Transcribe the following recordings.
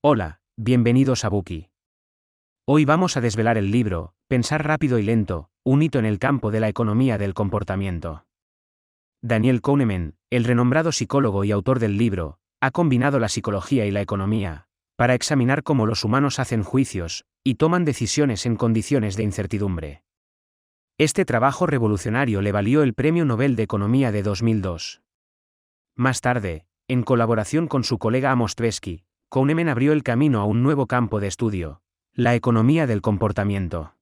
Hola, bienvenidos a Bookey. Hoy vamos a desvelar el libro, Pensar rápido y lento, un hito en el campo de la economía del comportamiento. Daniel Kahneman, el renombrado psicólogo y autor del libro, ha combinado la psicología y la economía, para examinar cómo los humanos hacen juicios, y toman decisiones en condiciones de incertidumbre. Este trabajo revolucionario le valió el Premio Nobel de Economía de 2002. Más tarde, en colaboración con su colega Amos Tversky, Kahneman abrió el camino a un nuevo campo de estudio, la economía del comportamiento.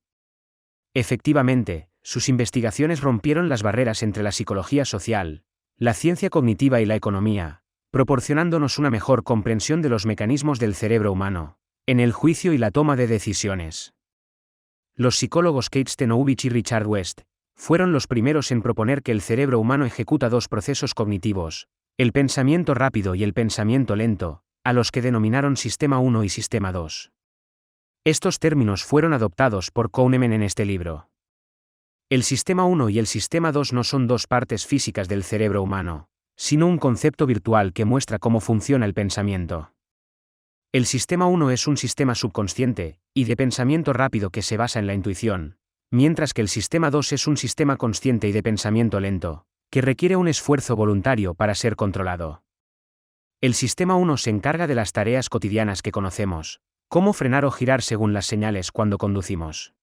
Efectivamente, sus investigaciones rompieron las barreras entre la psicología social, la ciencia cognitiva y la economía, proporcionándonos una mejor comprensión de los mecanismos del cerebro humano, en el juicio y la toma de decisiones. Los psicólogos Kate Stenovich y Richard West fueron los primeros en proponer que el cerebro humano ejecuta dos procesos cognitivos, el pensamiento rápido y el pensamiento lento, a los que denominaron Sistema 1 y Sistema 2. Estos términos fueron adoptados por Kahneman en este libro. El Sistema 1 y el Sistema 2 no son dos partes físicas del cerebro humano, sino un concepto virtual que muestra cómo funciona el pensamiento. El Sistema 1 es un sistema subconsciente y de pensamiento rápido que se basa en la intuición, mientras que el Sistema 2 es un sistema consciente y de pensamiento lento, que requiere un esfuerzo voluntario para ser controlado. El Sistema 1 se encarga de las tareas cotidianas que conocemos, cómo frenar o girar según las señales cuando conducimos.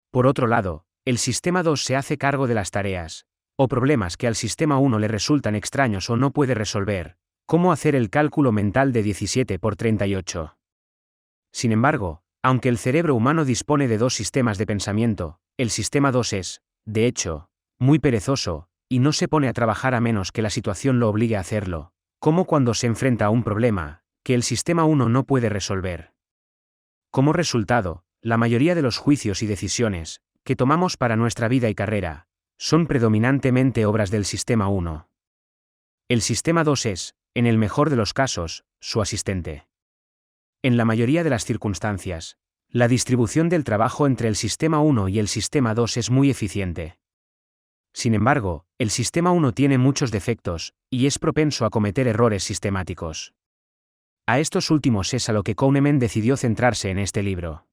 Por otro lado, el Sistema 2 se hace cargo de las tareas, o problemas que al Sistema 1 le resultan extraños o no puede resolver, como hacer el cálculo mental de 17 por 38. Sin embargo, aunque el cerebro humano dispone de dos sistemas de pensamiento, el Sistema 2 es, de hecho, muy perezoso, y no se pone a trabajar a menos que la situación lo obligue a hacerlo, como cuando se enfrenta a un problema que el Sistema 1 no puede resolver. Como resultado, la mayoría de los juicios y decisiones que tomamos para nuestra vida y carrera son predominantemente obras del Sistema 1. El Sistema 2 es, en el mejor de los casos, su asistente. En la mayoría de las circunstancias, la distribución del trabajo entre el Sistema 1 y el Sistema 2 es muy eficiente. Sin embargo, el Sistema 1 tiene muchos defectos, y es propenso a cometer errores sistemáticos. A estos últimos es a lo que Kahneman decidió centrarse en este libro.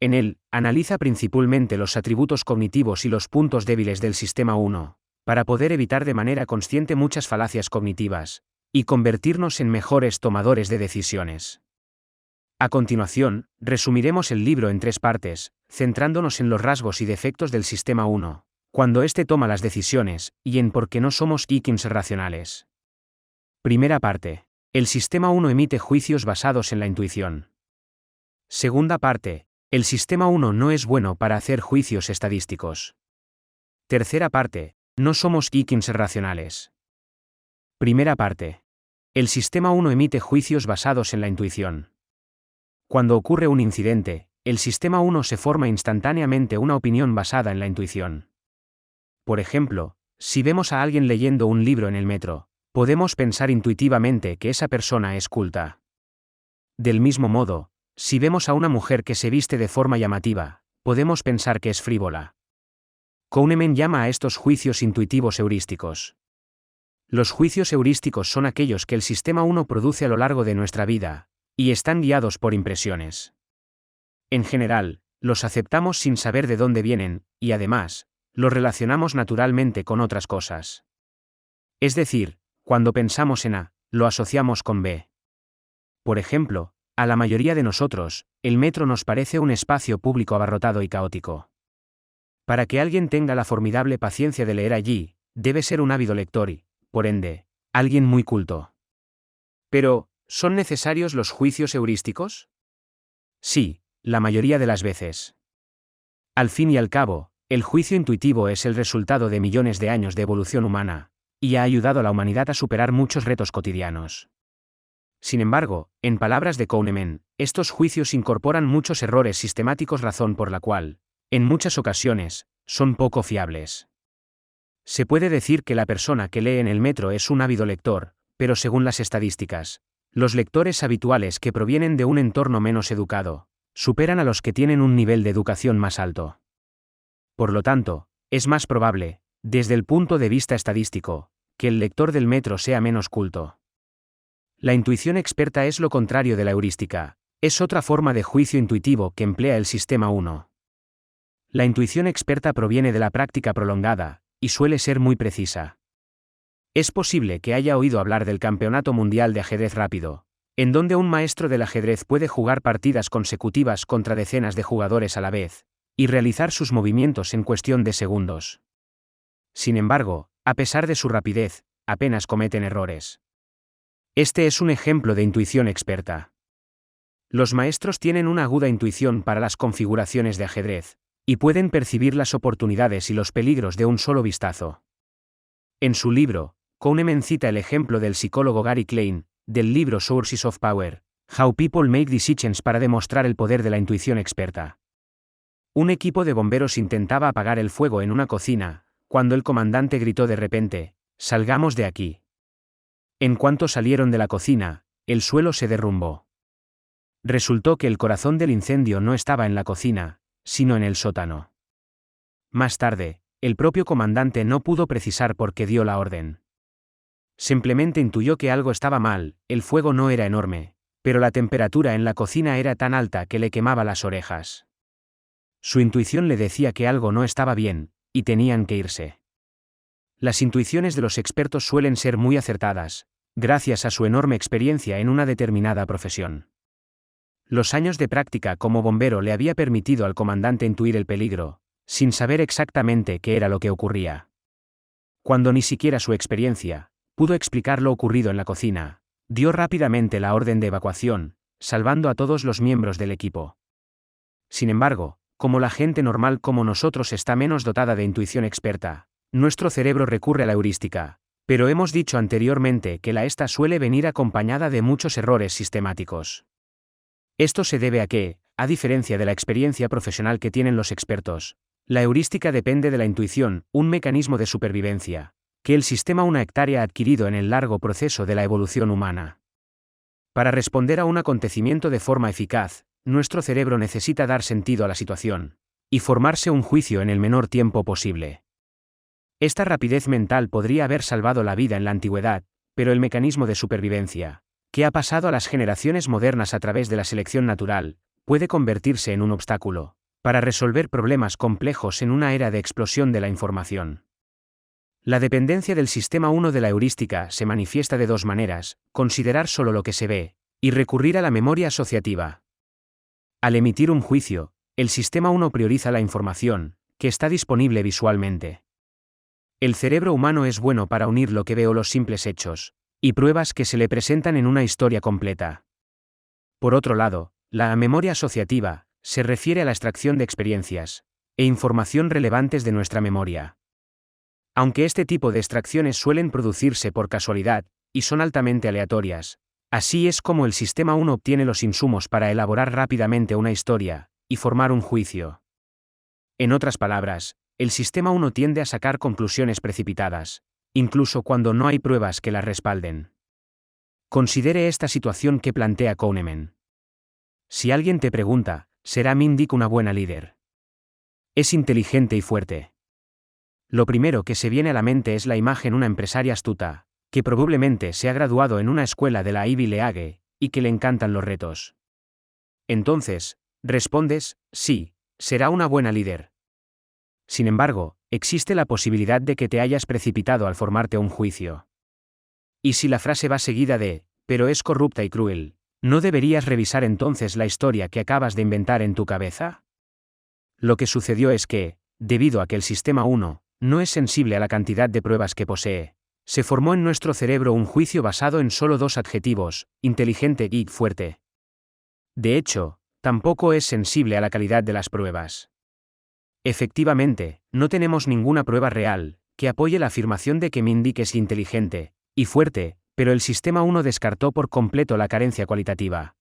En él, analiza principalmente los atributos cognitivos y los puntos débiles del Sistema 1, para poder evitar de manera consciente muchas falacias cognitivas, y convertirnos en mejores tomadores de decisiones. A continuación, resumiremos el libro en tres partes, centrándonos en los rasgos y defectos del Sistema 1. Cuando éste toma las decisiones, y en por qué no somos IQs racionales. Primera parte. El Sistema 1 emite juicios basados en la intuición. Segunda parte. El Sistema 1 no es bueno para hacer juicios estadísticos. Tercera parte. No somos IQs racionales. Primera parte. El Sistema 1 emite juicios basados en la intuición. Cuando ocurre un incidente, el Sistema 1 se forma instantáneamente una opinión basada en la intuición. Por ejemplo, si vemos a alguien leyendo un libro en el metro, podemos pensar intuitivamente que esa persona es culta. Del mismo modo, si vemos a una mujer que se viste de forma llamativa, podemos pensar que es frívola. Kahneman llama a estos juicios intuitivos heurísticos. Los juicios heurísticos son aquellos que el Sistema 1 produce a lo largo de nuestra vida, y están guiados por impresiones. En general, los aceptamos sin saber de dónde vienen, y además, los relacionamos naturalmente con otras cosas. Es decir, cuando pensamos en A, lo asociamos con B. Por ejemplo, a la mayoría de nosotros, el metro nos parece un espacio público abarrotado y caótico. Para que alguien tenga la formidable paciencia de leer allí, debe ser un ávido lector y, por ende, alguien muy culto. Pero, ¿son necesarios los juicios heurísticos? Sí, la mayoría de las veces. Al fin y al cabo, el juicio intuitivo es el resultado de millones de años de evolución humana, y ha ayudado a la humanidad a superar muchos retos cotidianos. Sin embargo, en palabras de Kahneman, estos juicios incorporan muchos errores sistemáticos, razón por la cual, en muchas ocasiones, son poco fiables. Se puede decir que la persona que lee en el metro es un ávido lector, pero según las estadísticas, los lectores habituales que provienen de un entorno menos educado, superan a los que tienen un nivel de educación más alto. Por lo tanto, es más probable, desde el punto de vista estadístico, que el lector del metro sea menos culto. La intuición experta es lo contrario de la heurística, es otra forma de juicio intuitivo que emplea el sistema 1. La intuición experta proviene de la práctica prolongada, y suele ser muy precisa. Es posible que haya oído hablar del Campeonato Mundial de Ajedrez Rápido, en donde un maestro del ajedrez puede jugar partidas consecutivas contra decenas de jugadores a la vez, y realizar sus movimientos en cuestión de segundos. Sin embargo, a pesar de su rapidez, apenas cometen errores. Este es un ejemplo de intuición experta. Los maestros tienen una aguda intuición para las configuraciones de ajedrez, y pueden percibir las oportunidades y los peligros de un solo vistazo. En su libro, Kahneman cita el ejemplo del psicólogo Gary Klein, del libro Sources of Power, How People Make Decisions para demostrar el poder de la intuición experta. Un equipo de bomberos intentaba apagar el fuego en una cocina, cuando el comandante gritó de repente, «Salgamos de aquí». En cuanto salieron de la cocina, el suelo se derrumbó. Resultó que el corazón del incendio no estaba en la cocina, sino en el sótano. Más tarde, el propio comandante no pudo precisar por qué dio la orden. Simplemente intuyó que algo estaba mal, el fuego no era enorme, pero la temperatura en la cocina era tan alta que le quemaba las orejas. Su intuición le decía que algo no estaba bien, y tenían que irse. Las intuiciones de los expertos suelen ser muy acertadas, gracias a su enorme experiencia en una determinada profesión. Los años de práctica como bombero le había permitido al comandante intuir el peligro, sin saber exactamente qué era lo que ocurría. Cuando ni siquiera su experiencia pudo explicar lo ocurrido en la cocina, dio rápidamente la orden de evacuación, salvando a todos los miembros del equipo. Sin embargo, como la gente normal como nosotros está menos dotada de intuición experta, nuestro cerebro recurre a la heurística, pero hemos dicho anteriormente que esta suele venir acompañada de muchos errores sistemáticos. Esto se debe a que, a diferencia de la experiencia profesional que tienen los expertos, la heurística depende de la intuición, un mecanismo de supervivencia, que el sistema 1 hectárea ha adquirido en el largo proceso de la evolución humana. Para responder a un acontecimiento de forma eficaz, nuestro cerebro necesita dar sentido a la situación, y formarse un juicio en el menor tiempo posible. Esta rapidez mental podría haber salvado la vida en la antigüedad, pero el mecanismo de supervivencia, que ha pasado a las generaciones modernas a través de la selección natural, puede convertirse en un obstáculo para resolver problemas complejos en una era de explosión de la información. La dependencia del sistema 1 de la heurística se manifiesta de dos maneras: considerar solo lo que se ve, y recurrir a la memoria asociativa. Al emitir un juicio, el sistema 1 prioriza la información que está disponible visualmente. El cerebro humano es bueno para unir lo que ve o los simples hechos y pruebas que se le presentan en una historia completa. Por otro lado, la memoria asociativa se refiere a la extracción de experiencias e información relevantes de nuestra memoria. Aunque este tipo de extracciones suelen producirse por casualidad y son altamente aleatorias, así es como el sistema 1 obtiene los insumos para elaborar rápidamente una historia y formar un juicio. En otras palabras, el sistema 1 tiende a sacar conclusiones precipitadas, incluso cuando no hay pruebas que las respalden. Considere esta situación que plantea Kahneman. Si alguien te pregunta, ¿será Mindy una buena líder? Es inteligente y fuerte. Lo primero que se viene a la mente es la imagen de una empresaria astuta, que probablemente se ha graduado en una escuela de la Ivy League, y que le encantan los retos. Entonces, respondes, sí, será una buena líder. Sin embargo, existe la posibilidad de que te hayas precipitado al formarte un juicio. Y si la frase va seguida de, pero es corrupta y cruel, ¿no deberías revisar entonces la historia que acabas de inventar en tu cabeza? Lo que sucedió es que, debido a que el sistema 1 no es sensible a la cantidad de pruebas que posee, se formó en nuestro cerebro un juicio basado en solo dos adjetivos, inteligente y fuerte. De hecho, tampoco es sensible a la calidad de las pruebas. Efectivamente, no tenemos ninguna prueba real que apoye la afirmación de que Mindy es inteligente y fuerte, pero el sistema 1 descartó por completo la carencia cualitativa.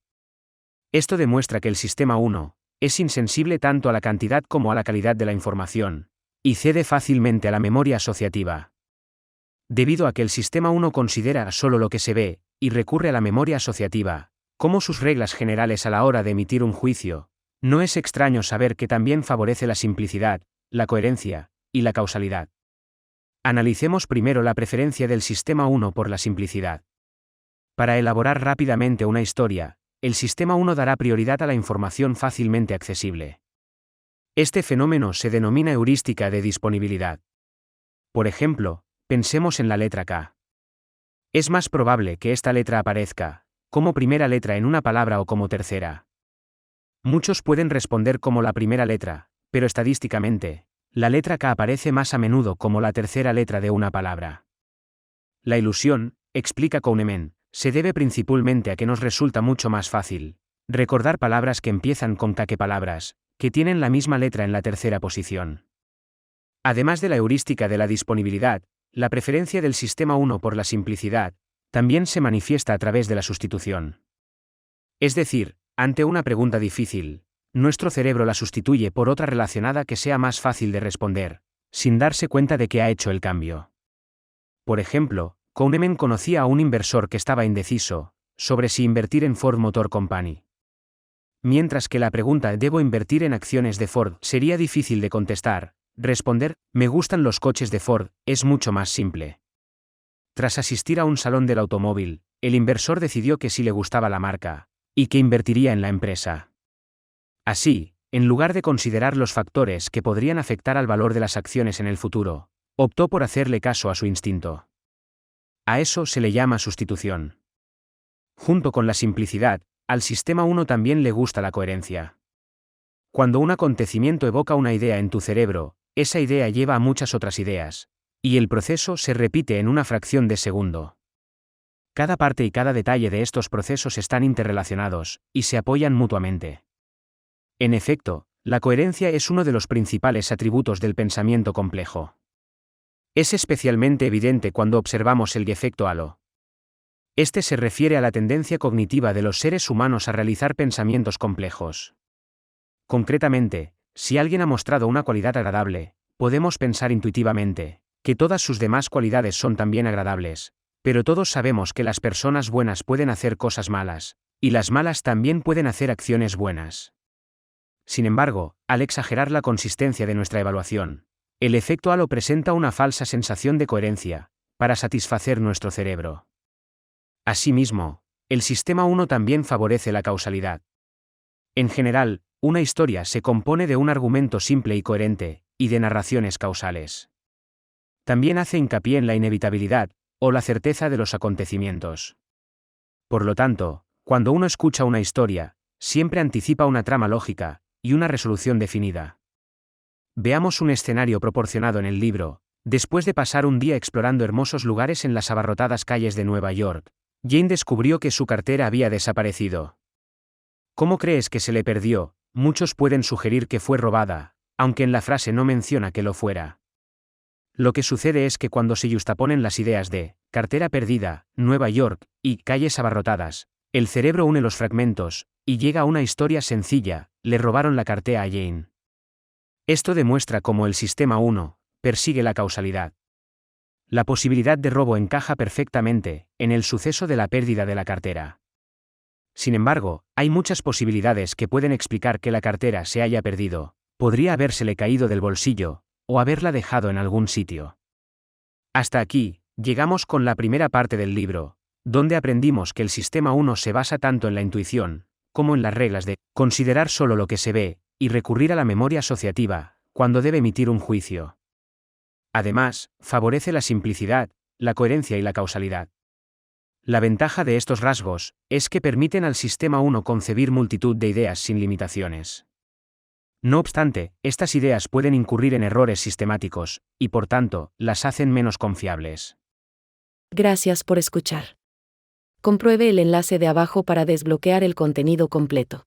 Esto demuestra que el sistema 1 es insensible tanto a la cantidad como a la calidad de la información, y cede fácilmente a la memoria asociativa. Debido a que el sistema 1 considera solo lo que se ve, y recurre a la memoria asociativa como sus reglas generales a la hora de emitir un juicio, no es extraño saber que también favorece la simplicidad, la coherencia y la causalidad. Analicemos primero la preferencia del sistema 1 por la simplicidad. Para elaborar rápidamente una historia, el sistema 1 dará prioridad a la información fácilmente accesible. Este fenómeno se denomina heurística de disponibilidad. Por ejemplo, pensemos en la letra K. Es más probable que esta letra aparezca como primera letra en una palabra o como tercera. Muchos pueden responder como la primera letra, pero estadísticamente, la letra K aparece más a menudo como la tercera letra de una palabra. La ilusión, explica Kahneman, se debe principalmente a que nos resulta mucho más fácil recordar palabras que empiezan con K que palabras que tienen la misma letra en la tercera posición. Además de la heurística de la disponibilidad, la preferencia del sistema 1 por la simplicidad también se manifiesta a través de la sustitución. Es decir, ante una pregunta difícil, nuestro cerebro la sustituye por otra relacionada que sea más fácil de responder, sin darse cuenta de que ha hecho el cambio. Por ejemplo, Kahneman conocía a un inversor que estaba indeciso sobre si invertir en Ford Motor Company. Mientras que la pregunta ¿debo invertir en acciones de Ford? Sería difícil de contestar, responder «me gustan los coches de Ford» es mucho más simple. Tras asistir a un salón del automóvil, el inversor decidió que sí le gustaba la marca, y que invertiría en la empresa. Así, en lugar de considerar los factores que podrían afectar al valor de las acciones en el futuro, optó por hacerle caso a su instinto. A eso se le llama sustitución. Junto con la simplicidad, al sistema 1 también le gusta la coherencia. Cuando un acontecimiento evoca una idea en tu cerebro, esa idea lleva a muchas otras ideas, y el proceso se repite en una fracción de segundo. Cada parte y cada detalle de estos procesos están interrelacionados, y se apoyan mutuamente. En efecto, la coherencia es uno de los principales atributos del pensamiento complejo. Es especialmente evidente cuando observamos el efecto halo. Este se refiere a la tendencia cognitiva de los seres humanos a realizar pensamientos complejos. Concretamente, si alguien ha mostrado una cualidad agradable, podemos pensar intuitivamente que todas sus demás cualidades son también agradables, pero todos sabemos que las personas buenas pueden hacer cosas malas, y las malas también pueden hacer acciones buenas. Sin embargo, al exagerar la consistencia de nuestra evaluación, el efecto halo presenta una falsa sensación de coherencia, para satisfacer nuestro cerebro. Asimismo, el sistema 1 también favorece la causalidad. En general, una historia se compone de un argumento simple y coherente, y de narraciones causales. También hace hincapié en la inevitabilidad, o la certeza de los acontecimientos. Por lo tanto, cuando uno escucha una historia, siempre anticipa una trama lógica, y una resolución definida. Veamos un escenario proporcionado en el libro. Después de pasar un día explorando hermosos lugares en las abarrotadas calles de Nueva York, Jane descubrió que su cartera había desaparecido. ¿Cómo crees que se le perdió? Muchos pueden sugerir que fue robada, aunque en la frase no menciona que lo fuera. Lo que sucede es que cuando se yuxtaponen las ideas de cartera perdida, Nueva York y calles abarrotadas, el cerebro une los fragmentos y llega a una historia sencilla: le robaron la cartera a Jane. Esto demuestra cómo el sistema 1 persigue la causalidad. La posibilidad de robo encaja perfectamente en el suceso de la pérdida de la cartera. Sin embargo, hay muchas posibilidades que pueden explicar que la cartera se haya perdido. Podría habérsele caído del bolsillo, o haberla dejado en algún sitio. Hasta aquí, llegamos con la primera parte del libro, donde aprendimos que el sistema 1 se basa tanto en la intuición, como en las reglas de considerar solo lo que se ve, y recurrir a la memoria asociativa, cuando debe emitir un juicio. Además, favorece la simplicidad, la coherencia y la causalidad. La ventaja de estos rasgos es que permiten al sistema 1 concebir multitud de ideas sin limitaciones. No obstante, estas ideas pueden incurrir en errores sistemáticos, y por tanto, las hacen menos confiables. Gracias por escuchar. Compruebe el enlace de abajo para desbloquear el contenido completo.